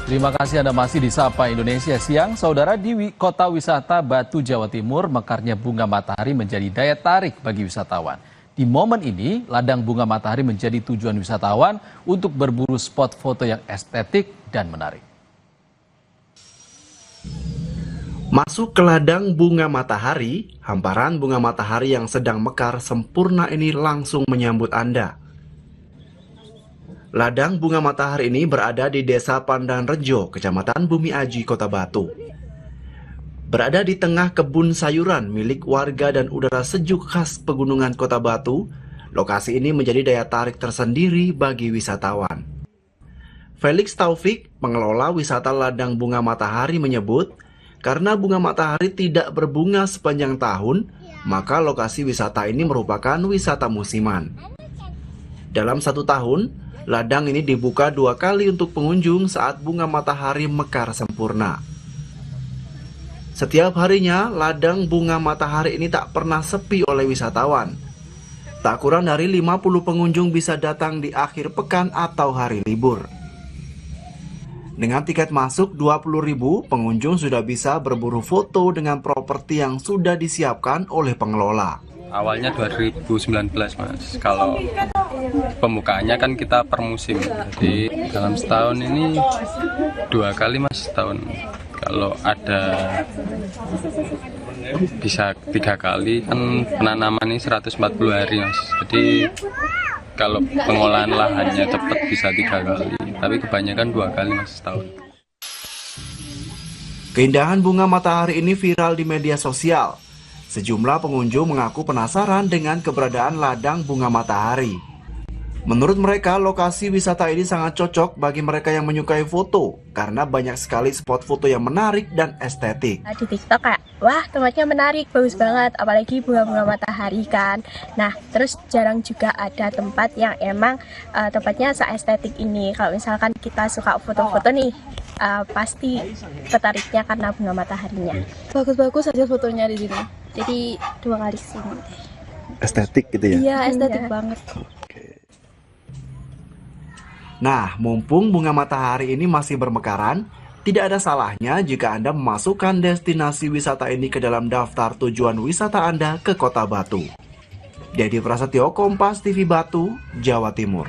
Terima kasih Anda masih di Sapa Indonesia Siang. Saudara, di kota wisata Batu, Jawa Timur, mekarnya bunga matahari menjadi daya tarik bagi wisatawan. Di momen ini, ladang bunga matahari menjadi tujuan wisatawan untuk berburu spot foto yang estetik dan menarik. Masuk ke ladang bunga matahari, hamparan bunga matahari yang sedang mekar sempurna ini langsung menyambut Anda. Ladang bunga matahari ini berada di Desa Pandanrejo, Kecamatan Bumi Aji, Kota Batu. Berada di tengah kebun sayuran milik warga dan udara sejuk khas pegunungan Kota Batu, lokasi ini menjadi daya tarik tersendiri bagi wisatawan. Felix Taufik, pengelola wisata ladang bunga matahari menyebut, karena bunga matahari tidak berbunga sepanjang tahun, maka lokasi wisata ini merupakan wisata musiman. Dalam 1 tahun, ladang ini dibuka 2 kali untuk pengunjung saat bunga matahari mekar sempurna. Setiap harinya, ladang bunga matahari ini tak pernah sepi oleh wisatawan. Tak kurang dari 50 pengunjung bisa datang di akhir pekan atau hari libur. Dengan tiket masuk 20.000, pengunjung sudah bisa berburu foto dengan properti yang sudah disiapkan oleh pengelola. Awalnya 2019 Mas, kalau pembukaannya kan kita per musim, jadi dalam setahun ini 2 kali Mas setahun. Kalau ada bisa 3 kali, kan penanaman ini 140 hari Mas, jadi kalau pengolahan lahannya cepat bisa 3 kali, tapi kebanyakan 2 kali Mas setahun. Keindahan bunga matahari ini viral di media sosial. Sejumlah pengunjung mengaku penasaran dengan keberadaan ladang bunga matahari. Menurut mereka, lokasi wisata ini sangat cocok bagi mereka yang menyukai foto karena banyak sekali spot foto yang menarik dan estetik. Di TikTok kayak, wah tempatnya menarik, bagus banget, apalagi bunga-bunga matahari kan. Nah, terus jarang juga ada tempat yang emang tempatnya seestetik ini. Kalau misalkan kita suka foto-foto nih, pasti tertariknya karena bunga mataharinya. Bagus-bagus aja fotonya di sini. Jadi 2 kali kesini. Estetik gitu ya? Iya, estetik banget. Nah, mumpung bunga matahari ini masih bermekaran, tidak ada salahnya jika Anda memasukkan destinasi wisata ini ke dalam daftar tujuan wisata Anda ke Kota Batu. Dedi Prasetyo, Kompas TV Batu, Jawa Timur.